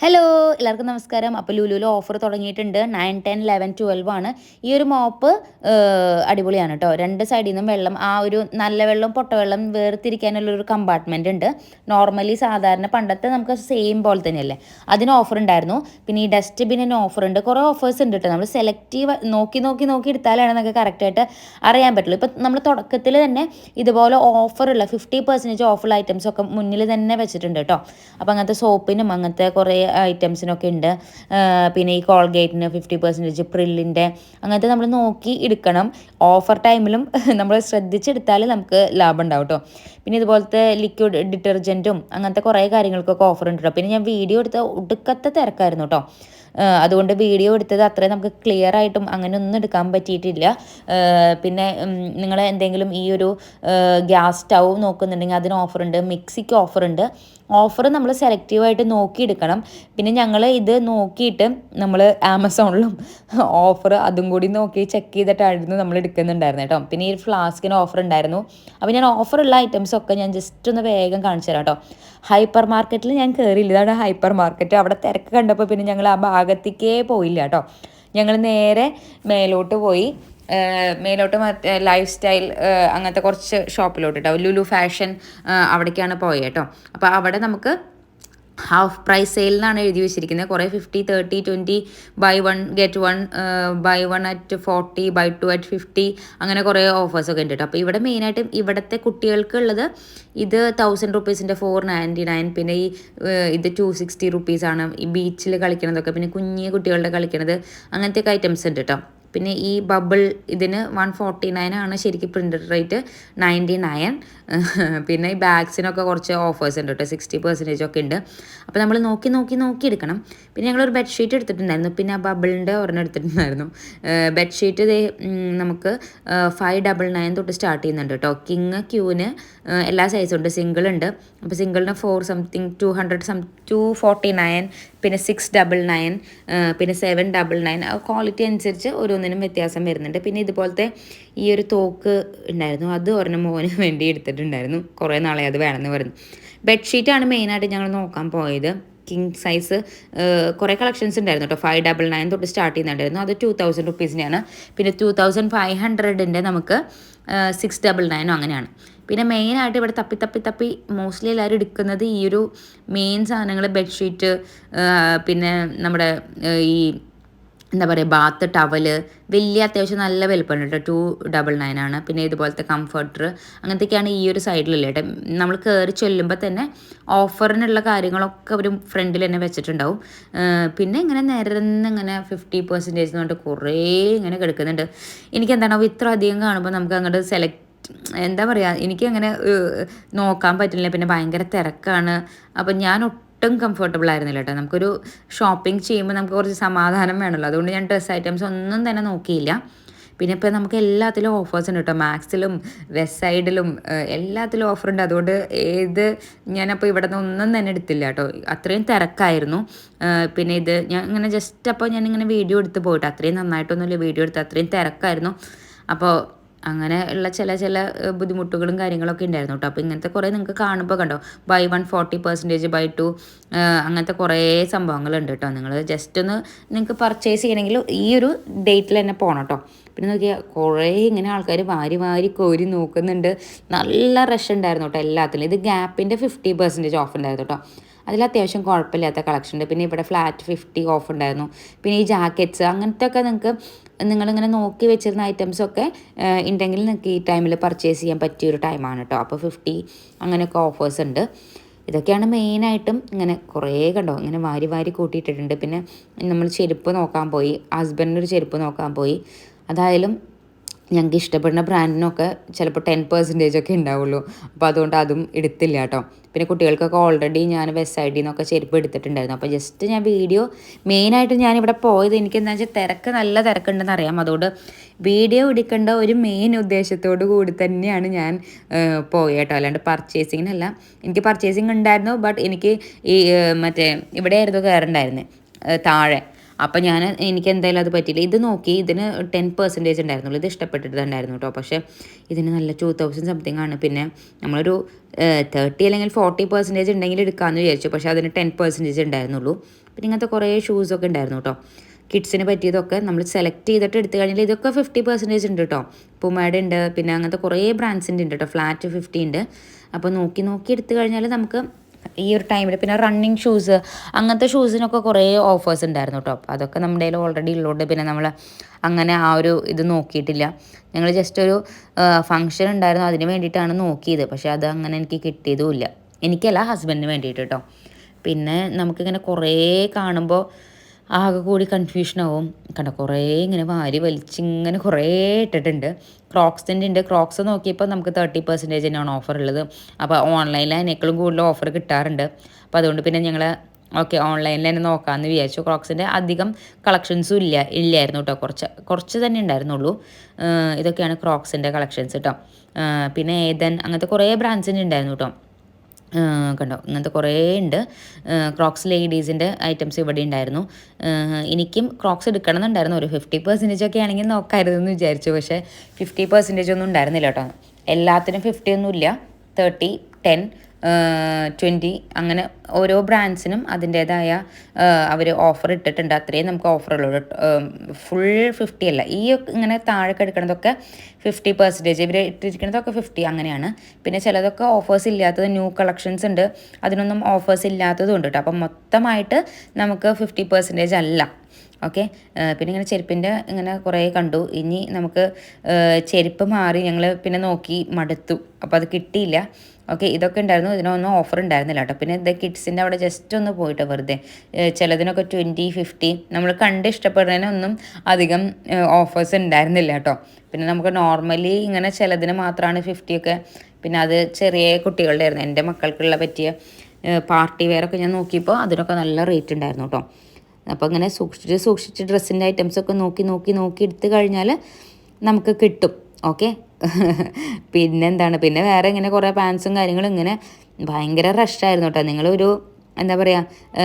Hello എല്ലാവർക്കും നമസ്കാരം. അപ്പോൾ ലുലുവിൽ ഓഫർ തുടങ്ങിയിട്ടുണ്ട്. 9, 10, 11, 12 ആണ്. ഈ ഒരു മോപ്പ് അടിപൊളിയാണ് കേട്ടോ. രണ്ട് സൈഡിൽ നിന്നും വെള്ളം, ആ ഒരു നല്ല വെള്ളം പൊട്ടവെള്ളം വേർതിരിക്കാനുള്ളൊരു കമ്പാർട്ട്മെൻ്റ് ഉണ്ട്. നോർമലി സാധാരണ പണ്ടത്തെ നമുക്ക് സെയിം പോലെ തന്നെയല്ലേ, അതിന് ഓഫർ ഉണ്ടായിരുന്നു. പിന്നെ ഈ ഡസ്റ്റ്ബിന്നിന് ഓഫർ ഉണ്ട്. കുറേ ഓഫേഴ്സ് ഉണ്ട് കേട്ടോ. നമ്മൾ സെലക്റ്റീവ് നോക്കി എടുത്താലാണ് നമുക്ക് കറക്റ്റായിട്ട് അറിയാൻ പറ്റുള്ളൂ. ഇപ്പം നമ്മൾ തുടക്കത്തിൽ തന്നെ ഇതുപോലെ ഓഫറുള്ള 50% ഓഫറുള്ള ഐറ്റംസ് ഒക്കെ മുന്നിൽ തന്നെ വെച്ചിട്ടുണ്ട് കേട്ടോ. അപ്പോൾ അങ്ങനത്തെ സോപ്പിനും അങ്ങനത്തെ കുറേ ഐറ്റംസിനൊക്കെ ഉണ്ട്. പിന്നെ ഈ കോൾഗേറ്റിന് 50%, പ്രില്ലിൻ്റെ അങ്ങനത്തെ നമ്മൾ നോക്കി എടുക്കണം. ഓഫർ ടൈമിലും നമ്മൾ ശ്രദ്ധിച്ചെടുത്താൽ നമുക്ക് ലാഭം ഉണ്ടാവും കേട്ടോ. പിന്നെ ഇതുപോലത്തെ ലിക്വിഡ് ഡിറ്റർജൻറ്റും അങ്ങനത്തെ കുറേ കാര്യങ്ങൾക്കൊക്കെ ഓഫർ ഉണ്ട് കേട്ടോ. പിന്നെ ഞാൻ വീഡിയോ എടുത്ത ഒടുക്കത്തെ തിരക്കായിരുന്നു കേട്ടോ. അതുകൊണ്ട് വീഡിയോ എടുത്തത് അത്രയും നമുക്ക് ക്ലിയർ ആയിട്ടും അങ്ങനെ ഒന്നും എടുക്കാൻ പറ്റിയിട്ടില്ല. പിന്നെ നിങ്ങൾ എന്തെങ്കിലും ഈ ഒരു ഗ്യാസ് സ്റ്റൗ നോക്കുന്നുണ്ടെങ്കിൽ അതിന് ഓഫറുണ്ട്, മിക്സിക്ക് ഓഫറുണ്ട്. ഓഫർ നമ്മൾ സെലക്റ്റീവായിട്ട് നോക്കിയെടുക്കണം. പിന്നെ ഞങ്ങൾ ഇത് നോക്കിയിട്ട് നമ്മൾ ആമസോണിലും ഓഫർ അതും കൂടി നോക്കി ചെക്ക് ചെയ്തിട്ടായിരുന്നു നമ്മൾ എടുക്കുന്നുണ്ടായിരുന്നു കേട്ടോ. പിന്നെ ഈ ഫ്ലാസ്കിന് ഓഫർ ഉണ്ടായിരുന്നു. അപ്പോൾ ഞാൻ ഓഫറുള്ള ഐറ്റംസൊക്കെ ഞാൻ ജസ്റ്റ് ഒന്ന് വേഗം കാണിച്ചു തരാം കേട്ടോ. ഹൈപ്പർ മാർക്കറ്റിൽ ഞാൻ കയറിയില്ല. ഇതാണ് ഹൈപ്പർ മാർക്കറ്റ്. അവിടെ തിരക്ക് കണ്ടപ്പോൾ പിന്നെ ഞങ്ങൾ ആ ഭാഗത്തേക്കേ പോയില്ല കേട്ടോ. ഞങ്ങൾ നേരെ മേലോട്ട് പോയി. മേലോട്ട് മറ്റേ ലൈഫ് സ്റ്റൈൽ അങ്ങനത്തെ കുറച്ച് ഷോപ്പിലോട്ട് കേട്ടോ. ലുലു ഫാഷൻ അവിടേക്കാണ് പോയത് കേട്ടോ. അപ്പോൾ അവിടെ നമുക്ക് ഹാഫ് പ്രൈസ് സെയിലിനാണ് എഴുതി വെച്ചിരിക്കുന്നത്. കുറേ 50, 30, 20, by 1 get 1, by 1 at 40, by 2 at 50 അങ്ങനെ കുറേ ഓഫേഴ്സൊക്കെ ഉണ്ട് കേട്ടോ. അപ്പോൾ ഇവിടെ മെയിനായിട്ടും ഇവിടുത്തെ കുട്ടികൾക്കുള്ളത് ഇത് 1000 റുപ്പീസിൻ്റെ 499. പിന്നെ ഇത് 260 റുപ്പീസാണ്. ഈ ബീച്ചിൽ കളിക്കണതൊക്കെ, പിന്നെ കുഞ്ഞു കുട്ടികളുടെ കളിക്കണത് അങ്ങനത്തെയൊക്കെ ഐറ്റംസ് ഉണ്ട് കേട്ടോ. പിന്നെ ഈ ബബിൾ ഇതിന് 149 ആണ് ശരിക്കും. Printed rate 99. പിന്നെ ഈ ബാഗ്സിനൊക്കെ കുറച്ച് ഓഫേഴ്സ് ഉണ്ട് കേട്ടോ. 60% ഒക്കെ ഉണ്ട്. അപ്പോൾ നമ്മൾ നോക്കി എടുക്കണം. പിന്നെ ഞങ്ങളൊരു ബെഡ്ഷീറ്റ് എടുത്തിട്ടുണ്ടായിരുന്നു. പിന്നെ ആ ബബിളിൻ്റെ ഒരെണ്ണം എടുത്തിട്ടുണ്ടായിരുന്നു. ബെഡ്ഷീറ്റ് നമുക്ക് 599 തൊട്ട് സ്റ്റാർട്ട് ചെയ്യുന്നുണ്ട് കേട്ടോ. കിങ് ക്യൂവിന് എല്ലാ സൈസും ഉണ്ട്. സിംഗിൾ ഉണ്ട്. അപ്പോൾ സിംഗിളിന് 249, പിന്നെ 699, പിന്നെ 799. ക്വാളിറ്റി അനുസരിച്ച് ഓരോന്നിനും വ്യത്യാസം വരുന്നുണ്ട്. പിന്നെ ഇതുപോലത്തെ ഈ ഒരു തോക്ക് ഉണ്ടായിരുന്നു. അത് ഒരെണ്ണം മോന് വേണ്ടി എടുത്തിട്ടുണ്ടായിരുന്നു. കുറേ നാളെ അത് വേണമെന്ന് പറഞ്ഞു. ബെഡ്ഷീറ്റാണ് മെയിനായിട്ട് ഞങ്ങൾ നോക്കാൻ പോയത്. കിങ് സൈസ് കുറേ കളക്ഷൻസ് ഉണ്ടായിരുന്നു കേട്ടോ. 599 തൊട്ട് സ്റ്റാർട്ട് ചെയ്യുന്നുണ്ടായിരുന്നു. അത് 2000 റുപ്പീസിൻ്റെയാണ്. പിന്നെ 2500ൻ്റെ നമുക്ക് 699 അങ്ങനെയാണ്. പിന്നെ മെയിനായിട്ട് ഇവിടെ തപ്പി മോസ്റ്റ്ലി എല്ലാവരും എടുക്കുന്നത് ഈ ഒരു മെയിൻ സാധനങ്ങൾ, ബെഡ്ഷീറ്റ്, പിന്നെ നമ്മുടെ ഈ എന്താ പറയുക ബാത്ത് ടവല്, വലിയ അത്യാവശ്യം നല്ല വലുപ്പമുണ്ട് കേട്ടോ. 299 ആണ്. പിന്നെ ഇതുപോലത്തെ കംഫർട്ടർ അങ്ങനത്തെയൊക്കെയാണ് ഈ ഒരു സൈഡിലല്ലേ കേട്ടോ. നമ്മൾ കയറി ചെല്ലുമ്പോൾ തന്നെ ഓഫറിനുള്ള കാര്യങ്ങളൊക്കെ അവർ ഫ്രണ്ടിൽ തന്നെ വെച്ചിട്ടുണ്ടാവും. പിന്നെ ഇങ്ങനെ നിരന്ന് ഇങ്ങനെ 50% എന്നുകൊണ്ട് കുറേ ഇങ്ങനെ കിടക്കുന്നുണ്ട്. എനിക്കെന്താണോ ഇത്ര അധികം കാണുമ്പോൾ നമുക്ക് അങ്ങോട്ട് എന്താ പറയുക, എനിക്കങ്ങനെ നോക്കാൻ പറ്റില്ല. പിന്നെ ഭയങ്കര തിരക്കാണ്. അപ്പം ഞാൻ ഒട്ടും കംഫർട്ടബിൾ ആയിരുന്നില്ല കേട്ടോ. നമുക്കൊരു ഷോപ്പിംഗ് ചെയ്യുമ്പോൾ നമുക്ക് കുറച്ച് സമാധാനം വേണമല്ലോ. അതുകൊണ്ട് ഞാൻ ഡ്രസ്സ് ഐറ്റംസ് ഒന്നും തന്നെ നോക്കിയില്ല. പിന്നെ ഇപ്പോൾ നമുക്ക് എല്ലാത്തിലും ഓഫേഴ്സ് ഉണ്ട് കേട്ടോ. മാക്സിലും വെസ്റ്റ് സൈഡിലും എല്ലാത്തിലും ഓഫറുണ്ട്. അതുകൊണ്ട് ഞാനപ്പോൾ ഇവിടെ നിന്ന് ഒന്നും തന്നെ എടുത്തില്ല കേട്ടോ. അത്രയും തിരക്കായിരുന്നു. പിന്നെ ഞാൻ ഇങ്ങനെ ജസ്റ്റ് അപ്പോൾ ഞാനിങ്ങനെ വീഡിയോ എടുത്ത് പോയിട്ട് അത്രയും നന്നായിട്ടൊന്നുമില്ല വീഡിയോ എടുത്ത്, അത്രയും തിരക്കായിരുന്നു. അപ്പോൾ അങ്ങനെ ഉള്ള ചില ബുദ്ധിമുട്ടുകളും കാര്യങ്ങളൊക്കെ ഉണ്ടായിരുന്നു കേട്ടോ. അപ്പോൾ ഇങ്ങനത്തെ കുറേ നിങ്ങൾക്ക് കാണുമ്പോൾ കണ്ടോ, ബൈ 1 40%, ബൈ 2 അങ്ങനത്തെ കുറേ സംഭവങ്ങളുണ്ട് കേട്ടോ. നിങ്ങൾ ജസ്റ്റ് ഒന്ന് നിങ്ങൾക്ക് പർച്ചേസ് ചെയ്യണമെങ്കിൽ ഈ ഒരു ഡേറ്റിൽ തന്നെ പോകണം കേട്ടോ. പിന്നെ നോക്കിയാൽ കുറേ ഇങ്ങനെ ആൾക്കാർ വാരി കോരി നോക്കുന്നുണ്ട്. നല്ല റഷ് ഉണ്ടായിരുന്നു കേട്ടോ എല്ലാത്തിലും. ഇത് ഗ്യാപ്പിൻ്റെ 50% ഓഫ് ഉണ്ടായിരുന്നു കേട്ടോ. അതിൽ അത്യാവശ്യം കുഴപ്പമില്ലാത്ത കളക്ഷൻ ഉണ്ട്. പിന്നെ ഇവിടെ ഫ്ലാറ്റ് 50 ഓഫ് ഉണ്ടായിരുന്നു. പിന്നെ ഈ ജാക്കറ്റ്സ് അങ്ങനത്തെ ഒക്കെ നിങ്ങളിങ്ങനെ നോക്കി വെച്ചിരുന്ന ഐറ്റംസൊക്കെ ഉണ്ടെങ്കിൽ നിങ്ങൾക്ക് ഈ ടൈമിൽ പർച്ചേസ് ചെയ്യാൻ പറ്റിയൊരു ടൈമാണ് കേട്ടോ. അപ്പോൾ 50 അങ്ങനെയൊക്കെ ഓഫേഴ്സ് ഉണ്ട്. ഇതൊക്കെയാണ് മെയിനായിട്ടും. ഇങ്ങനെ കുറേ കണ്ടോ ഇങ്ങനെ വാരി കൂട്ടിയിട്ടിട്ടുണ്ട്. പിന്നെ നമ്മൾ ചെരുപ്പ് നോക്കാൻ പോയി. ഹസ്ബൻഡിനൊരു ചെരുപ്പ് നോക്കാൻ പോയി. അതായാലും ഞങ്ങൾക്ക് ഇഷ്ടപ്പെടുന്ന ബ്രാൻഡിനൊക്കെ ചിലപ്പോൾ 10% ഒക്കെ ഉണ്ടാവുള്ളൂ. അപ്പോൾ അതുകൊണ്ട് അതും എടുത്തില്ല കേട്ടോ. പിന്നെ കുട്ടികൾക്കൊക്കെ ഓൾറെഡി ഞാൻ വെസ്റ്റ് സൈഡിൽ നിന്നൊക്കെ ചെരുപ്പ് എടുത്തിട്ടുണ്ടായിരുന്നു. അപ്പോൾ ജസ്റ്റ് ഞാൻ വീഡിയോ മെയിനായിട്ട് ഞാനിവിടെ പോയത് എനിക്കെന്താ വെച്ചാൽ നല്ല തിരക്കുണ്ടെന്ന് അറിയാം. അതുകൊണ്ട് വീഡിയോ എടുക്കേണ്ട ഒരു മെയിൻ ഉദ്ദേശത്തോടു കൂടി തന്നെയാണ് ഞാൻ പോയത് കേട്ടോ. അല്ലാണ്ട് പർച്ചേസിങ്ങിനല്ല. എനിക്ക് പർച്ചേസിങ് ഉണ്ടായിരുന്നു. ബട്ട് എനിക്ക് ഈ മറ്റേ ഇവിടെയായിരുന്നു കയറുണ്ടായിരുന്നത് താഴെ. അപ്പം എനിക്ക് എന്തായാലും അത് പറ്റിയില്ല. ഇത് നോക്കി ഇതിന് 10% ഉണ്ടായിരുന്നുള്ളൂ. ഇത് ഇഷ്ടപ്പെട്ടിട്ടുണ്ടായിരുന്നു കേട്ടോ. പക്ഷേ ഇതിന് നല്ല 2000 സംതിങ് ആണ്. പിന്നെ നമ്മളൊരു 30 അല്ലെങ്കിൽ 40% ഉണ്ടെങ്കിൽ എടുക്കാമെന്ന് വിചാരിച്ചു. പക്ഷേ അതിന് 10% ഉണ്ടായിരുന്നുള്ളൂ. പിന്നെ ഇങ്ങനത്തെ കുറേ ഷൂസൊക്കെ ഉണ്ടായിരുന്നു കേട്ടോ. കിഡ്സിന് പറ്റിയതൊക്കെ നമ്മൾ സെലക്ട് ചെയ്തിട്ട് എടുത്തു കഴിഞ്ഞാൽ ഇതൊക്കെ 50% ഉണ്ട് കേട്ടോ. പുമാഡ് ഉണ്ട്, പിന്നെ അങ്ങനത്തെ കുറേ ബ്രാൻഡ്സിൻ്റെ ഉണ്ട് കേട്ടോ. ഫ്ലാറ്റ് 50 ഉണ്ട്. അപ്പോൾ നോക്കി നോക്കി എടുത്തു കഴിഞ്ഞാൽ നമുക്ക് ഈ ഒരു ടൈമിൽ പിന്നെ റണ്ണിങ് ഷൂസ് അങ്ങനത്തെ ഷൂസിനൊക്കെ കുറേ ഓഫേഴ്സ് ഉണ്ടായിരുന്നു കേട്ടോ. അപ്പോൾ അതൊക്കെ നമ്മുടെ കയ്യിൽ ഓൾറെഡി ഉള്ളതുകൊണ്ട് പിന്നെ നമ്മൾ അങ്ങനെ ആ ഒരു ഇത് നോക്കിയിട്ടില്ല. ഞങ്ങൾ ജസ്റ്റ് ഒരു ഫംഗ്ഷൻ ഉണ്ടായിരുന്നു, അതിന് വേണ്ടിയിട്ടാണ് നോക്കിയത്. പക്ഷേ അത് അങ്ങനെ എനിക്ക് കിട്ടിയതുമില്ല. എനിക്കല്ല, ഹസ്ബൻഡിന് വേണ്ടിയിട്ട് കേട്ടോ. പിന്നെ നമുക്കിങ്ങനെ കുറേ കാണുമ്പോൾ ആകെ കൂടി കൺഫ്യൂഷനാവും. കണ്ടോ കുറേ ഇങ്ങനെ വാരി വലിച്ചിങ്ങനെ കുറേ ഇട്ടിട്ടുണ്ട്. ക്രോക്സിൻ്റെ ഉണ്ട്. ക്രോക്സ് നോക്കിയപ്പോൾ നമുക്ക് 30% തന്നെയാണ് ഓഫർ ഉള്ളത്. അപ്പോൾ ഓൺലൈനിൽ അതിനേക്കാളും കൂടുതൽ ഓഫർ കിട്ടാറുണ്ട്. അപ്പോൾ അതുകൊണ്ട് പിന്നെ ഞങ്ങൾ ഓക്കെ ഓൺലൈനിൽ തന്നെ നോക്കാമെന്ന് വിചാരിച്ചു. ക്രോക്സിൻ്റെ അധികം കളക്ഷൻസും ഇല്ലായിരുന്നു കേട്ടോ. കുറച്ച് തന്നെ ഉണ്ടായിരുന്നുള്ളൂ. ഇതൊക്കെയാണ് ക്രോക്സിൻ്റെ കളക്ഷൻസ് കേട്ടോ. പിന്നെ ഏതൻ അങ്ങനത്തെ കുറേ ബ്രാൻഡ്സിൻ്റെ ഉണ്ടായിരുന്നു കേട്ടോ. കണ്ടോ ഇങ്ങനത്തെ കുറേ ഉണ്ട്. ക്രോക്സ് ലേഡീസിൻ്റെ ഐറ്റംസ് ഇവിടെ ഉണ്ടായിരുന്നു. എനിക്കും ക്രോക്സ് എടുക്കണം എന്നുണ്ടായിരുന്നു. ഒരു 50% ഒക്കെ ആണെങ്കിൽ നോക്കാമായിരുന്നെന്ന് വിചാരിച്ചു. പക്ഷേ 50% ഒന്നും ഉണ്ടായിരുന്നില്ല കേട്ടോ. എല്ലാത്തിനും 50 ഒന്നുമില്ല. 30, 10, 20 അങ്ങനെ ഓരോ ബ്രാൻഡ്സിനും അതിൻ്റേതായ അവർ ഓഫർ ഇട്ടിട്ടുണ്ട്. അത്രയും നമുക്ക് ഓഫറുള്ളൂ. ഫുൾ 50 അല്ല. ഈ ഇങ്ങനെ താഴെ എടുക്കുന്നതൊക്കെ 50%, ഇവർ ഇട്ടിരിക്കുന്നതൊക്കെ 50 അങ്ങനെയാണ്. പിന്നെ ചിലതൊക്കെ ഓഫേഴ്സ് ഇല്ലാത്തത് ന്യൂ കളക്ഷൻസ് ഉണ്ട്, അതിനൊന്നും ഓഫേഴ്സ് ഇല്ലാത്തതും ഉണ്ട് കേട്ടോ. അപ്പം മൊത്തമായിട്ട് നമുക്ക് 50% അല്ല. ഓക്കെ. പിന്നെ ഇങ്ങനെ ചെരുപ്പിൻ്റെ ഇങ്ങനെ കുറേ കണ്ടു. ഇനി നമുക്ക് ചെരുപ്പ് മാറി ഞങ്ങൾ പിന്നെ നോക്കി മടുത്തു. അപ്പോൾ അത് കിട്ടിയില്ല. ഓക്കെ. ഇതൊക്കെ ഉണ്ടായിരുന്നു. ഇതിനൊന്നും ഓഫർ ഉണ്ടായിരുന്നില്ല കേട്ടോ. പിന്നെ ഇത് കിഡ്സിൻ്റെ അവിടെ ജസ്റ്റ് ഒന്ന് പോയിട്ട് വെറുതെ ചിലതിനൊക്കെ 20, 50 നമ്മൾ കണ്ട് ഇഷ്ടപ്പെടുന്നതിനൊന്നും അധികം ഓഫേഴ്സ് ഉണ്ടായിരുന്നില്ല കേട്ടോ. പിന്നെ നമുക്ക് നോർമലി ഇങ്ങനെ ചിലതിന് മാത്രമാണ് 50 ഒക്കെ. പിന്നെ അത് ചെറിയ കുട്ടികളുടെ ആയിരുന്നു. എൻ്റെ മക്കൾക്കുള്ള പറ്റിയ പാർട്ടി വെയറൊക്കെ ഞാൻ നോക്കിയപ്പോൾ അതിനൊക്കെ നല്ല റേറ്റ് ഉണ്ടായിരുന്നു കേട്ടോ. അപ്പോൾ ഇങ്ങനെ സൂക്ഷിച്ച് ഡ്രസ്സിൻ്റെ ഐറ്റംസൊക്കെ നോക്കി എടുത്തു കഴിഞ്ഞാൽ നമുക്ക് കിട്ടും. ഓക്കെ. പിന്നെന്താണ്, പിന്നെ വേറെ ഇങ്ങനെ കുറേ പാൻസും കാര്യങ്ങളും ഇങ്ങനെ ഭയങ്കര റഷായിരുന്നു കേട്ടോ. നിങ്ങളൊരു എന്താ പറയുക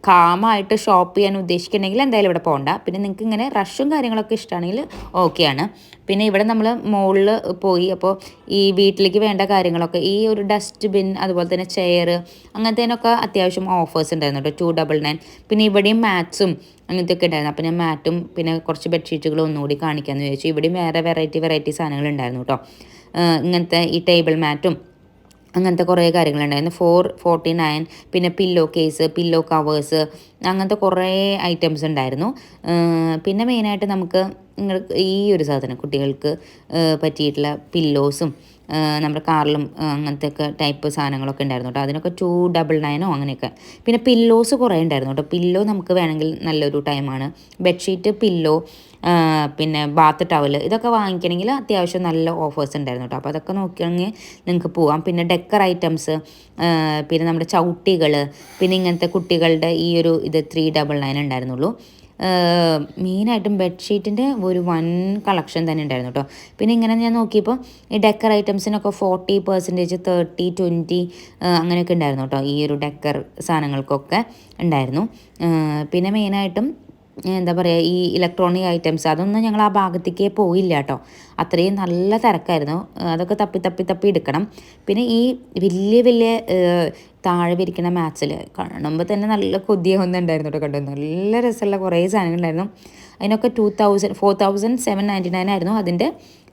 കാമായിട്ട് ഷോപ്പ് ചെയ്യാൻ ഉദ്ദേശിക്കുന്നുണ്ടെങ്കിൽ എന്തായാലും ഇവിടെ പോകണ്ട. പിന്നെ നിങ്ങൾക്ക് ഇങ്ങനെ റഷും കാര്യങ്ങളൊക്കെ ഇഷ്ടമാണെങ്കിൽ ഓക്കെയാണ്. പിന്നെ ഇവിടെ നമ്മൾ മുകളിൽ പോയി അപ്പോൾ ഈ വീട്ടിലേക്ക് വേണ്ട കാര്യങ്ങളൊക്കെ ഈ ഒരു ഡസ്റ്റ് ബിൻ അതുപോലെ തന്നെ ചെയർ അങ്ങനത്തേനൊക്കെ അത്യാവശ്യം ഓഫേഴ്സ് ഉണ്ടായിരുന്നു കേട്ടോ. 299. പിന്നെ ഇവിടെയും മാറ്റ്സും അങ്ങനത്തെ ഒക്കെ ഉണ്ടായിരുന്നു. അപ്പോൾ ഞാൻ മാറ്റും പിന്നെ കുറച്ച് ബെഡ്ഷീറ്റുകളും ഒന്നുകൂടി കാണിക്കാമെന്ന് വിചാരിച്ചു. ഇവിടെയും വേറെ വെറൈറ്റി സാധനങ്ങൾ ഉണ്ടായിരുന്നു കേട്ടോ. ഇങ്ങനത്തെ ഈ ടേബിൾ മാറ്റും അങ്ങനത്തെ കുറേ കാര്യങ്ങളുണ്ടായിരുന്നു. 449. പിന്നെ പില്ലോ കേസ്, പില്ലോ കവേഴ്സ് അങ്ങനത്തെ കുറേ ഐറ്റംസ് ഉണ്ടായിരുന്നു. പിന്നെ മെയിനായിട്ട് നമുക്ക് ഈ ഒരു സാധനം കുട്ടികൾക്ക് പറ്റിയിട്ടുള്ള പില്ലോസും നമ്മുടെ കാറിലും അങ്ങനത്തെ ഒക്കെ ടൈപ്പ് സാധനങ്ങളൊക്കെ ഉണ്ടായിരുന്നു കേട്ടോ. അതിനൊക്കെ 299 അങ്ങനെയൊക്കെ. പിന്നെ പില്ലോസ് കുറേ ഉണ്ടായിരുന്നു കേട്ടോ. പില്ലോ നമുക്ക് വേണമെങ്കിൽ നല്ലൊരു ടൈമാണ്. ബെഡ്ഷീറ്റ്, പില്ലോ, പിന്നെ ബാത്ത് ടവൽ ഇതൊക്കെ വാങ്ങിക്കണമെങ്കിൽ അത്യാവശ്യം നല്ല ഓഫേഴ്സ് ഉണ്ടായിരുന്നു കേട്ടോ. അപ്പോൾ അതൊക്കെ നോക്കിയാണെങ്കിൽ നിങ്ങൾക്ക് പോവാം. പിന്നെ ഡെക്കർ ഐറ്റംസ്, പിന്നെ നമ്മുടെ ചവിട്ടികൾ, പിന്നെ ഇങ്ങനത്തെ കുട്ടികളുടെ ഈ ഒരു ഇത് 399 ഉണ്ടായിരുന്നുള്ളൂ. മെയിനായിട്ടും ബെഡ്ഷീറ്റിൻ്റെ ഒരു വൻ കളക്ഷൻ തന്നെ ഉണ്ടായിരുന്നു കേട്ടോ. പിന്നെ ഇങ്ങനെ ഞാൻ നോക്കിയപ്പോൾ ഈ ഡെക്കർ ഐറ്റംസിനൊക്കെ 40%, 30, 20 അങ്ങനെയൊക്കെ ഉണ്ടായിരുന്നു കേട്ടോ. ഈ ഒരു ഡെക്കർ സാധനങ്ങൾക്കൊക്കെ ഉണ്ടായിരുന്നു. പിന്നെ മെയിനായിട്ടും എന്താ പറയുക ഈ ഇലക്ട്രോണിക് ഐറ്റംസ് അതൊന്നും ഞങ്ങൾ ആ ഭാഗത്തേക്കേ പോയില്ല കേട്ടോ. അത്രയും നല്ല തിരക്കായിരുന്നു. അതൊക്കെ തപ്പി എടുക്കണം. പിന്നെ ഈ വലിയ താഴെ വിരിക്കുന്ന മാച്ചിൽ കാണുമ്പോൾ തന്നെ നല്ല കൊതിയാവുന്നുണ്ടായിരുന്നു കേട്ടോ. കണ്ടു നല്ല രസമുള്ള കുറേ സാധനങ്ങളുണ്ടായിരുന്നു. അതിനൊക്കെ 4799 ആയിരുന്നു. അതിൻ്റെ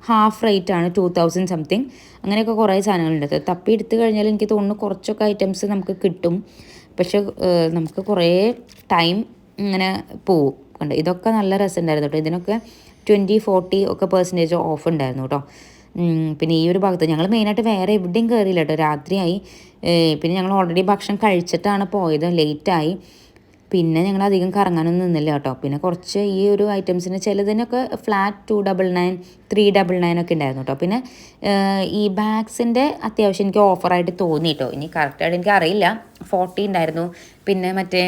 ഹാഫ് റേറ്റ് ആണ് 2000 സംതിങ്. അങ്ങനെയൊക്കെ കുറേ സാധനങ്ങളുണ്ട്. തപ്പി എടുത്തു കഴിഞ്ഞാൽ എനിക്ക് തോന്നുന്നു കുറച്ചൊക്കെ ഐറ്റംസ് നമുക്ക് കിട്ടും. പക്ഷെ നമുക്ക് കുറേ ടൈം ഇങ്ങനെ പോവും. കണ്ടോ ഇതൊക്കെ നല്ല രസമുണ്ടായിരുന്നു കേട്ടോ. ഇതിനൊക്കെ 20, 40 ഒക്കെ % ഓഫ് ഉണ്ടായിരുന്നു കേട്ടോ. പിന്നെ ഈ ഒരു ഭാഗത്ത് ഞങ്ങൾ മെയിനായിട്ട് വേറെ എവിടെയും കയറിയില്ല കേട്ടോ. രാത്രിയായി. പിന്നെ ഞങ്ങൾ ഓൾറെഡി ഭക്ഷണം കഴിച്ചിട്ടാണ് പോയത്, ലേറ്റായി. പിന്നെ ഞങ്ങൾ അധികം കറങ്ങാനൊന്നും നിന്നില്ല കേട്ടോ. പിന്നെ കുറച്ച് ഈ ഒരു ഐറ്റംസിന് ചിലതിനൊക്കെ ഫ്ലാറ്റ് 299, 399 ഒക്കെ ഉണ്ടായിരുന്നു കേട്ടോ. പിന്നെ ഈ ബാഗ്സിൻ്റെ അത്യാവശ്യം എനിക്ക് ഓഫറായിട്ട് തോന്നി കേട്ടോ. ഇനി കറക്റ്റായിട്ട് എനിക്ക് അറിയില്ല. 40 ഉണ്ടായിരുന്നു. പിന്നെ മറ്റേ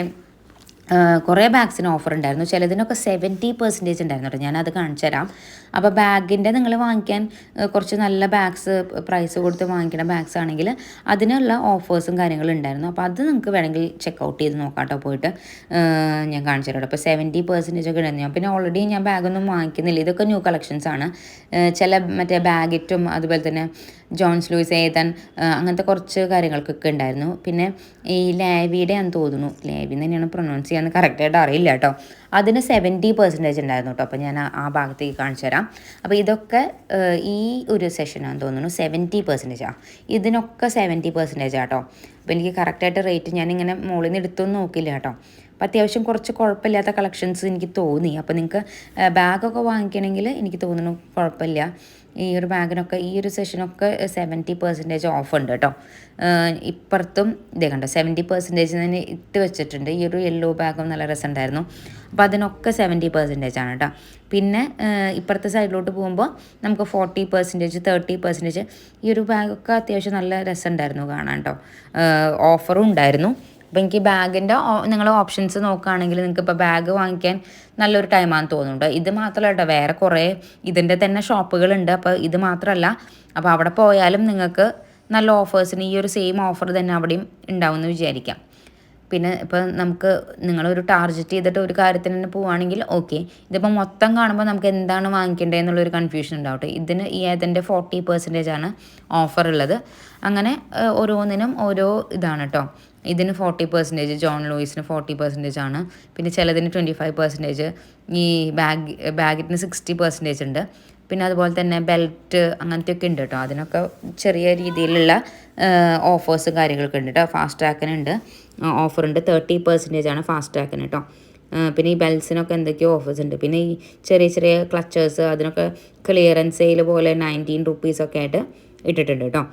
കുറേ ബാഗ്സിന് ഓഫർ ഉണ്ടായിരുന്നു. ചിലതിനൊക്കെ 70% ഉണ്ടായിരുന്നു കേട്ടോ. ഞാനത് കാണിച്ചു തരാം. അപ്പോൾ ബാഗിൻ്റെ നിങ്ങൾ വാങ്ങിക്കാൻ കുറച്ച് നല്ല ബാഗ്സ് പ്രൈസ് കൊടുത്ത് വാങ്ങിക്കുന്ന ബാഗ്സ് ആണെങ്കിൽ അതിനുള്ള ഓഫേഴ്സും കാര്യങ്ങളും ഉണ്ടായിരുന്നു. അപ്പോൾ അത് നിങ്ങൾക്ക് വേണമെങ്കിൽ ചെക്കൗട്ട് ചെയ്ത് നോക്കാം കേട്ടോ പോയിട്ട്. ഞാൻ കാണിച്ചു തരാം. അപ്പോൾ 70% ഒക്കെ ഉണ്ടായിരുന്നു. പിന്നെ ഓൾറെഡി ഞാൻ ബാഗൊന്നും വാങ്ങിക്കുന്നില്ല. ഇതൊക്കെ ന്യൂ കളക്ഷൻസ് ആണ്. ചില മറ്റേ ബാഗിറ്റും അതുപോലെ തന്നെ ജോൺസ് ലൂയിസ് ഏതൻ അങ്ങനത്തെ കുറച്ച് കാര്യങ്ങൾക്കൊക്കെ ഉണ്ടായിരുന്നു. പിന്നെ ഈ ലേവിയുടെ ഞാൻ തോന്നുന്നു, ലേവി തന്നെയാണ് പ്രൊനൗൺസ് ചെയ്യാൻ കറക്റ്റായിട്ട് അറിയില്ല കേട്ടോ. അതിന് 70% ഉണ്ടായിരുന്നു കേട്ടോ. അപ്പോൾ ഞാൻ ആ ഭാഗത്തേക്ക് കാണിച്ചു തരാം. അപ്പോൾ ഇതൊക്കെ ഈ ഒരു സെഷനാണെന്ന് തോന്നുന്നു 70%. ഇതിനൊക്കെ 70% കേട്ടോ. അപ്പോൾ എനിക്ക് കറക്റ്റായിട്ട് റേറ്റ് ഞാനിങ്ങനെ മുകളിൽ നിന്ന് എടുത്തൊന്നും നോക്കില്ല കേട്ടോ. അപ്പോൾ അത്യാവശ്യം കുറച്ച് കുഴപ്പമില്ലാത്ത കളക്ഷൻസ് എനിക്ക് തോന്നി. അപ്പോൾ നിങ്ങൾക്ക് ബാഗൊക്കെ വാങ്ങിക്കണമെങ്കിൽ എനിക്ക് തോന്നുന്നു കുഴപ്പമില്ല. ഈ ഒരു ബാഗിനൊക്കെ ഈ ഒരു സെഷനൊക്കെ 70% ഓഫ് ഉണ്ട് കേട്ടോ. ഇപ്പുറത്തും ഇതേ കണ്ടോ 70% തന്നെ ഇട്ട് വെച്ചിട്ടുണ്ട്. ഈ ഒരു യെല്ലോ ബാഗും നല്ല രസമുണ്ടായിരുന്നു. അപ്പോൾ അതിനൊക്കെ 70% ആണ് കേട്ടോ. പിന്നെ ഇപ്പുറത്തെ സൈഡിലോട്ട് പോകുമ്പോൾ നമുക്ക് 40%, 30%. ഈ ഒരു ബാഗൊക്കെ അത്യാവശ്യം നല്ല രസമുണ്ടായിരുന്നു കാണാൻ കേട്ടോ. ഓഫറും ഉണ്ടായിരുന്നു. അപ്പോൾ എനിക്ക് ബാഗിൻ്റെ നിങ്ങൾ ഓപ്ഷൻസ് നോക്കുകയാണെങ്കിൽ നിങ്ങൾക്ക് ഇപ്പോൾ ബാഗ് വാങ്ങിക്കാൻ നല്ലൊരു ടൈമാണെന്ന് തോന്നുന്നുണ്ട്. ഇത് മാത്രമല്ല കേട്ടോ, വേറെ കുറേ ഇതിൻ്റെ തന്നെ ഷോപ്പുകളുണ്ട്. അപ്പോൾ ഇത് മാത്രമല്ല, അപ്പോൾ അവിടെ പോയാലും നിങ്ങൾക്ക് നല്ല ഓഫേഴ്സിന് ഈ ഒരു സെയിം ഓഫർ തന്നെ അവിടെയും ഉണ്ടാവുമെന്ന് വിചാരിക്കാം. പിന്നെ ഇപ്പോൾ നമുക്ക് നിങ്ങളൊരു ടാർഗറ്റ് ചെയ്തിട്ട് ഒരു കാര്യത്തിന് തന്നെ പോവുകയാണെങ്കിൽ ഓക്കെ. ഇതിപ്പോൾ മൊത്തം കാണുമ്പോൾ നമുക്ക് എന്താണ് വാങ്ങിക്കേണ്ടത് എന്നുള്ളൊരു കൺഫ്യൂഷൻ ഉണ്ടാവട്ടെ. ഇതിന് ഈ അതിൻ്റെ 40% ആണ് ഓഫർ ഉള്ളത്. അങ്ങനെ ഓരോന്നിനും ഓരോ ഇതാണ് കേട്ടോ. ഇതിന് 40%, ജോൺ ലൂയിസിന് 40% ആണ്. പിന്നെ ചിലതിന് 25%, ഈ ബാഗിന് 60% ഉണ്ട്. പിന്നെ അതുപോലെ തന്നെ ബെൽറ്റ് അങ്ങനത്തെയൊക്കെ ഉണ്ട് കേട്ടോ. അതിനൊക്കെ ചെറിയ രീതിയിലുള്ള ഓഫേഴ്സും കാര്യങ്ങളൊക്കെ ഉണ്ട് കേട്ടോ. ഫാസ്റ്റ് ട്രാക്കിനുണ്ട് ഓഫറുണ്ട്. 30% ആണ് ഫാസ്റ്റ് ട്രാക്കിന് കേട്ടോ. പിന്നെ ഈ ബെൽസിനൊക്കെ എന്തൊക്കെയോ ഓഫേഴ്സ് ഉണ്ട്. പിന്നെ ഈ ചെറിയ ചെറിയ ക്ലച്ചേഴ്സ് അതിനൊക്കെ ക്ലിയറൻസ് സെയിൽ പോലെ 19 റുപ്പീസൊക്കെ ആയിട്ട് ഇട്ടിട്ടുണ്ട് കേട്ടോ.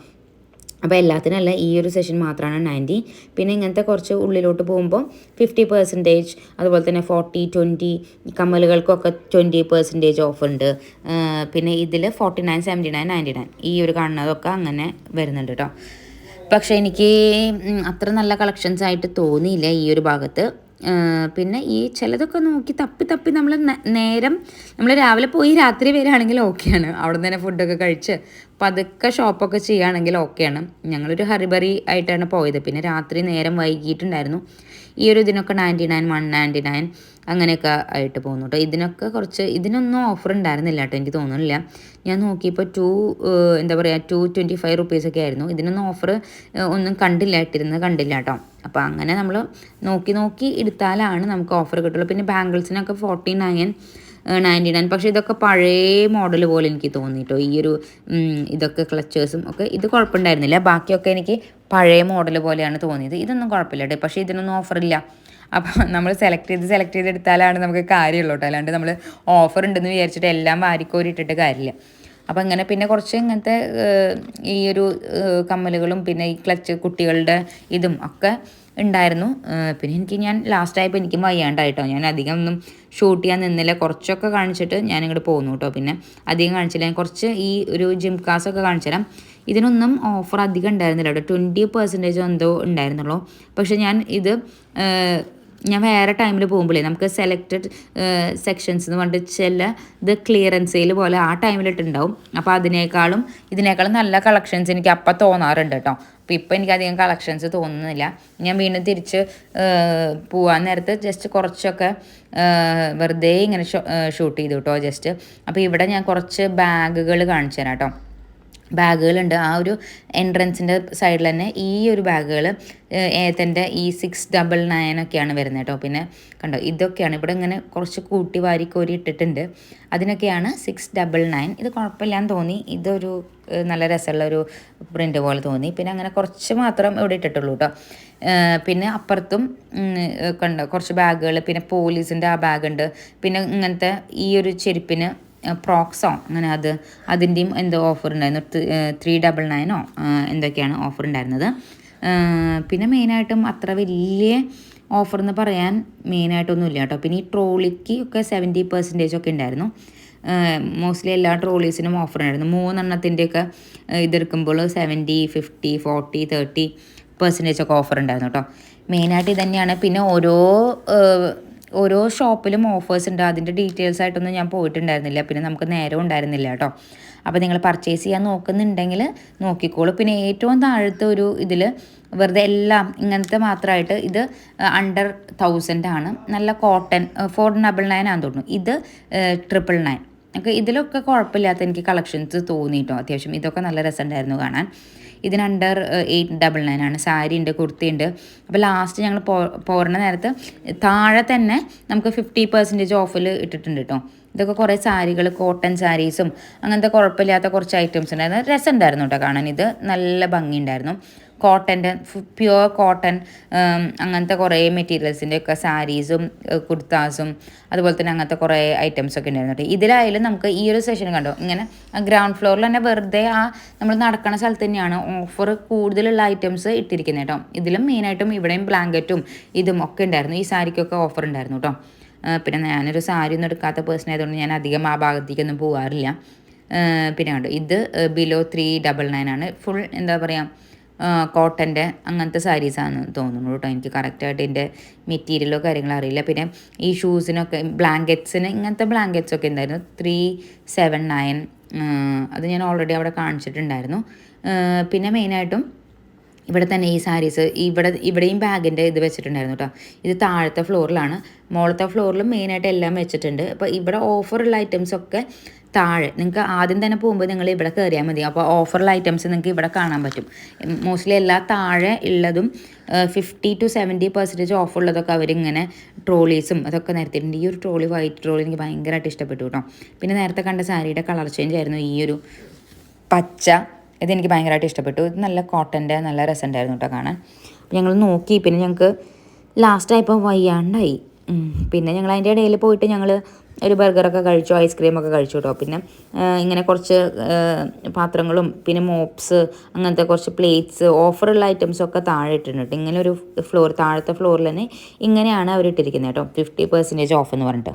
അപ്പോൾ എല്ലാത്തിനല്ല, ഈ ഒരു സെഷൻ മാത്രമാണ് 90. പിന്നെ ഇങ്ങനത്തെ കുറച്ച് ഉള്ളിലോട്ട് പോകുമ്പോൾ 50%, അതുപോലെ തന്നെ 40-20 കമ്മലുകൾക്കൊക്കെ 20% ഓഫ് ഉണ്ട്. പിന്നെ ഇതിൽ 49, 79, 99 ഈ ഒരു കാണുന്നതൊക്കെ അങ്ങനെ വരുന്നുണ്ട് കേട്ടോ. പക്ഷേ എനിക്ക് അത്ര നല്ല കളക്ഷൻസ് ആയിട്ട് തോന്നിയില്ല ഈ ഒരു ഭാഗത്ത്. പിന്നെ ഈ ചിലതൊക്കെ നോക്കി തപ്പി നമ്മൾ രാവിലെ പോയി രാത്രി വരികയാണെങ്കിൽ ഓക്കെയാണ്. അവിടെ നിന്ന് തന്നെ ഫുഡൊക്കെ കഴിച്ച് പതുക്കെ ഷോപ്പൊക്കെ ചെയ്യുകയാണെങ്കിൽ ഓക്കെയാണ്. ഞങ്ങളൊരു ഹറിബറി ആയിട്ടാണ് പോയത്. പിന്നെ രാത്രി നേരം വൈകിട്ടുണ്ടായിരുന്നു. ഈ ഒരു ഇതിനൊക്കെ 99, 199 അങ്ങനെയൊക്കെ ആയിട്ട് പോകുന്നു കേട്ടോ. ഇതിനൊന്നും ഓഫർ ഉണ്ടായിരുന്നില്ല കേട്ടോ, എനിക്ക് തോന്നുന്നില്ല. ഞാൻ നോക്കിയപ്പോൾ 225 റുപ്പീസൊക്കെ ആയിരുന്നു. ഇതിനൊന്നും ഓഫർ ഒന്നും കണ്ടില്ല കേട്ടോ. അപ്പോൾ അങ്ങനെ നമ്മൾ നോക്കി എടുത്താലാണ് നമുക്ക് ഓഫർ കിട്ടുള്ളൂ. പിന്നെ ബാംഗിൾസിനൊക്കെ 49, 99. പക്ഷേ ഇതൊക്കെ പഴയ മോഡൽ പോലെ എനിക്ക് തോന്നി കേട്ടോ. ഈ ഒരു ഇതൊക്കെ ക്ലച്ചേഴ്സും ഒക്കെ ഇത് കുഴപ്പമുണ്ടായിരുന്നില്ല. ബാക്കിയൊക്കെ എനിക്ക് പഴയ മോഡൽ പോലെയാണ് തോന്നിയത്. ഇതൊന്നും കുഴപ്പമില്ല കേട്ടോ. പക്ഷേ ഇതിനൊന്നും ഓഫറില്ല. അപ്പോൾ നമ്മൾ സെലക്ട് ചെയ്ത് എടുത്താലാണ് നമുക്ക് കാര്യമുള്ളൂ കേട്ടോ. അല്ലാണ്ട് നമ്മൾ ഓഫർ ഉണ്ടെന്ന് വിചാരിച്ചിട്ട് എല്ലാം വാരിക്കോരി ഇട്ടിട്ട് കാര്യമില്ല. അപ്പോൾ അങ്ങനെ പിന്നെ കുറച്ച് ഇങ്ങനത്തെ ഈ ഒരു കമ്മലുകളും പിന്നെ ഈ ക്ലച്ച് കുട്ടികളുടെ ഇതും ഒക്കെ ഉണ്ടായിരുന്നു. പിന്നെ ഞാൻ ലാസ്റ്റായപ്പോൾ എനിക്കും വയ്യാണ്ടായിട്ടോ. ഞാൻ അധികം ഒന്നും ഷൂട്ട് ചെയ്യാൻ നിന്നില്ല. കുറച്ചൊക്കെ കാണിച്ചിട്ട് ഞാനിങ്ങോട്ട് പോന്നു കേട്ടോ. പിന്നെ അധികം കാണിച്ചില്ല. ഞാൻ കുറച്ച് ഈ ഒരു ജിം ക്ലാസ്സൊക്കെ കാണിച്ചു തരാം. ഇതിനൊന്നും ഓഫർ അധികം ഉണ്ടായിരുന്നില്ല കേട്ടോ. 20% എന്തോ ഉണ്ടായിരുന്നുള്ളൂ. പക്ഷേ ഞാൻ വേറെ ടൈമിൽ പോകുമ്പോഴേ നമുക്ക് സെലക്റ്റഡ് സെക്ഷൻസ് എന്ന് പറഞ്ഞിട്ട് ഇത് ക്ലിയറൻസ് സെയിൽ പോലെ ആ ടൈമിലിട്ടുണ്ടാവും. അപ്പോൾ ഇതിനേക്കാളും നല്ല കളക്ഷൻസ് എനിക്ക് അപ്പം തോന്നാറുണ്ട് കേട്ടോ. അപ്പോൾ ഇപ്പം എനിക്കധികം കളക്ഷൻസ് തോന്നുന്നില്ല. ഞാൻ വീണ്ടും തിരിച്ച് പോകാൻ നേരത്ത് ജസ്റ്റ് കുറച്ചൊക്കെ വെറുതെ ഇങ്ങനെ ഷൂട്ട് ചെയ്തു കേട്ടോ ജസ്റ്റ്. അപ്പോൾ ഇവിടെ ഞാൻ കുറച്ച് ബാഗുകൾ കാണിച്ചു തരാം കേട്ടോ. ബാഗുകളുണ്ട് ആ ഒരു എൻട്രൻസിൻ്റെ സൈഡിൽ തന്നെ. ഈ ഒരു ബാഗുകൾ ഏതൻ്റെ ഈ 699 ഒക്കെയാണ് വരുന്നത് കേട്ടോ. പിന്നെ കണ്ടോ ഇതൊക്കെയാണ് ഇവിടെ ഇങ്ങനെ കുറച്ച് കൂട്ടി വാരി കോരി ഇട്ടിട്ടുണ്ട്. അതിനൊക്കെയാണ് 699. ഇത് കുഴപ്പമില്ലാന്ന് തോന്നി. ഇതൊരു നല്ല രസമുള്ളൊരു പ്രിൻ്റ് പോലെ തോന്നി. പിന്നെ അങ്ങനെ കുറച്ച് മാത്രം ഇവിടെ ഇട്ടിട്ടുള്ളൂ കേട്ടോ. പിന്നെ അപ്പുറത്തും കണ്ടോ കുറച്ച് ബാഗുകൾ. പിന്നെ പോലീസിൻ്റെ ആ ബാഗുണ്ട്. പിന്നെ ഇങ്ങനത്തെ ഈ ഒരു ചെരുപ്പിന് പ്രോക്സോ അങ്ങനെ അതിൻ്റെയും എന്തോ ഓഫർ ഉണ്ടായിരുന്നു. 399 എന്തൊക്കെയാണ് ഓഫർ ഉണ്ടായിരുന്നത്. പിന്നെ മെയിനായിട്ടും അത്ര വലിയ ഓഫർ എന്ന് പറയാൻ മെയിനായിട്ടൊന്നുമില്ല കേട്ടോ. പിന്നെ ഈ ട്രോളിക്ക് ഒക്കെ 70% ഒക്കെ ഉണ്ടായിരുന്നു. മോസ്റ്റ്ലി എല്ലാ ട്രോളീസിനും ഓഫർ ഉണ്ടായിരുന്നു. 3 എണ്ണത്തിൻ്റെയൊക്കെ ഇതെടുക്കുമ്പോൾ 70, 50, 40, 30% ഒക്കെ ഓഫർ ഉണ്ടായിരുന്നു കേട്ടോ. മെയിനായിട്ട് ഇത് തന്നെയാണ്. പിന്നെ ഓരോ ഷോപ്പിലും ഓഫേഴ്സ് ഉണ്ട്. അതിൻ്റെ ഡീറ്റെയിൽസ് ആയിട്ടൊന്നും ഞാൻ പോയിട്ടുണ്ടായിരുന്നില്ല. പിന്നെ നമുക്ക് നേരം ഉണ്ടായിരുന്നില്ല കേട്ടോ. അപ്പോൾ നിങ്ങൾ പർച്ചേസ് ചെയ്യാൻ നോക്കുന്നുണ്ടെങ്കിൽ നോക്കിക്കോളൂ. പിന്നെ ഏറ്റവും താഴത്തെ ഒരു ഇതിൽ വെറുതെ എല്ലാം ഇങ്ങനത്തെ മാത്രമായിട്ട് ഇത് അണ്ടർ 1000 ആണ്. നല്ല കോട്ടൺ 499 ആണെന്ന് തോന്നുന്നു. ഇത് 999. ഒക്കെ ഇതിലൊക്കെ കുഴപ്പമില്ലാത്ത എനിക്ക് കളക്ഷൻസ് തോന്നിയിട്ടോ. അത്യാവശ്യം ഇതൊക്കെ നല്ല രസമുണ്ടായിരുന്നു കാണാൻ. ഇതിന് അണ്ടർ 899 ആണ്. സാരി ഉണ്ട്, കുർത്തിയുണ്ട്. അപ്പോൾ ലാസ്റ്റ് ഞങ്ങൾ പോരണ നേരത്ത് താഴെ തന്നെ നമുക്ക് 50% ഓഫിൽ ഇട്ടിട്ടുണ്ട് കേട്ടോ. ഇതൊക്കെ കുറേ സാരികൾ, കോട്ടൺ സാരീസും അങ്ങനത്തെ കുഴപ്പമില്ലാത്ത കുറച്ച് ഐറ്റംസ് ഉണ്ടായിരുന്നു. രസമുണ്ടായിരുന്നു കേട്ടോ കാണാൻ. ഇത് നല്ല ഭംഗിയുണ്ടായിരുന്നു. കോട്ടൻ്റെ പ്യുവർ കോട്ടൺ അങ്ങനത്തെ കുറേ മെറ്റീരിയൽസിൻ്റെ ഒക്കെ സാരീസും കുർത്താസും അതുപോലെ തന്നെ അങ്ങനത്തെ കുറേ ഐറ്റംസൊക്കെ ഉണ്ടായിരുന്നു കേട്ടോ. ഇതിലായാലും നമുക്ക് ഈ ഒരു സെഷൻ കണ്ടോ, ഇങ്ങനെ ഗ്രൗണ്ട് ഫ്ലോറിൽ തന്നെ വെറുതെ നമ്മൾ നടക്കുന്ന സ്ഥലത്ത് തന്നെയാണ് ഓഫർ കൂടുതലുള്ള ഐറ്റംസ് ഇട്ടിരിക്കുന്നത് കേട്ടോ. ഇതിലും മെയിനായിട്ടും ഇവിടെയും ബ്ലാങ്കറ്റും ഇതും ഒക്കെ ഉണ്ടായിരുന്നു. ഈ സാരിക്കൊക്കെ ഓഫർ ഉണ്ടായിരുന്നു കേട്ടോ. പിന്നെ ഞാനൊരു സാരി ഒന്നും എടുക്കാത്ത പേഴ്സൺ ആയതുകൊണ്ട് ഞാൻ അധികം ആ ഭാഗത്തേക്കൊന്നും പോകാറില്ല. പിന്നെ കണ്ടോ, ഇത് ബിലോ 399 ആണ്. ഫുൾ എന്താ പറയുക, കോട്ടൻ്റെ അങ്ങനത്തെ സാരീസാണെന്ന് തോന്നുന്നു കേട്ടോ. എനിക്ക് കറക്റ്റായിട്ട് ഇതിൻ്റെ മെറ്റീരിയലോ കാര്യങ്ങളോ അറിയില്ല. പിന്നെ ഈ ഷൂസിനൊക്കെ ബ്ലാങ്കറ്റ്സിന് ഇങ്ങനത്തെ ബ്ലാങ്കറ്റ്സൊക്കെ ഉണ്ടായിരുന്നു 379. അത് ഞാൻ ഓൾറെഡി അവിടെ കാണിച്ചിട്ടുണ്ടായിരുന്നു. പിന്നെ മെയിനായിട്ടും ഇവിടെ തന്നെ ഈ സാരീസ് ഇവിടെയും ബാഗിൻ്റെ ഇത് വെച്ചിട്ടുണ്ടായിരുന്നു കേട്ടോ. ഇത് താഴത്തെ ഫ്ലോറിലാണ്. മുകളത്തെ ഫ്ലോറിലും മെയിനായിട്ട് എല്ലാം വെച്ചിട്ടുണ്ട്. അപ്പോൾ ഇവിടെ ഓഫറുള്ള ഐറ്റംസൊക്കെ താഴെ നിങ്ങൾക്ക് ആദ്യം തന്നെ പോകുമ്പോൾ നിങ്ങൾ ഇവിടെ കയറിയാൽ മതി. അപ്പോൾ ഓഫറുള്ള ഐറ്റംസ് നിങ്ങൾക്ക് ഇവിടെ കാണാൻ പറ്റും. മോസ്റ്റ്ലി എല്ലാ താഴെ ഉള്ളതും 50 to 70% ഓഫുള്ളതൊക്കെ അവരിങ്ങനെ ട്രോളീസും അതൊക്കെ നിരത്തിയിട്ടുണ്ട്. ഈ ഒരു ട്രോളി, വൈറ്റ് ട്രോളി എനിക്ക് ഭയങ്കരമായിട്ട് ഇഷ്ടപ്പെട്ടു കേട്ടോ. പിന്നെ നേരത്തെ കണ്ട സാരിയുടെ കളർ ചേഞ്ച് ആയിരുന്നു ഈ ഒരു പച്ച. ഇതെനിക്ക് ഭയങ്കരമായിട്ട് ഇഷ്ടപ്പെട്ടു. ഇത് നല്ല കോട്ടൻ്റെ നല്ല രസമുണ്ടായിരുന്നു കേട്ടോ കാണാൻ. അപ്പോൾ ഞങ്ങൾ നോക്കി. പിന്നെ ഞങ്ങൾക്ക് ലാസ്റ്റായപ്പോൾ വയ്യാണ്ടായി. പിന്നെ ഞങ്ങൾ അതിൻ്റെ ഇടയിൽ പോയിട്ട് ഞങ്ങൾ ഒരു ബർഗറൊക്കെ കഴിച്ചു, ഐസ്ക്രീമൊക്കെ കഴിച്ചു കേട്ടോ. പിന്നെ ഇങ്ങനെ കുറച്ച് പാത്രങ്ങളും പിന്നെ മോപ്സ് അങ്ങനത്തെ കുറച്ച് പ്ലേറ്റ്സ് ഓഫറുള്ള ഐറ്റംസൊക്കെ താഴെ ഇട്ടിട്ടുണ്ട്. ഇങ്ങനെ ഒരു ഫ്ലോർ, താഴത്തെ ഫ്ലോറിൽ തന്നെ ഇങ്ങനെയാണ് അവർ ഇട്ടിരിക്കുന്നത് കേട്ടോ. 50% ഓഫ് എന്ന് പറഞ്ഞിട്ട്.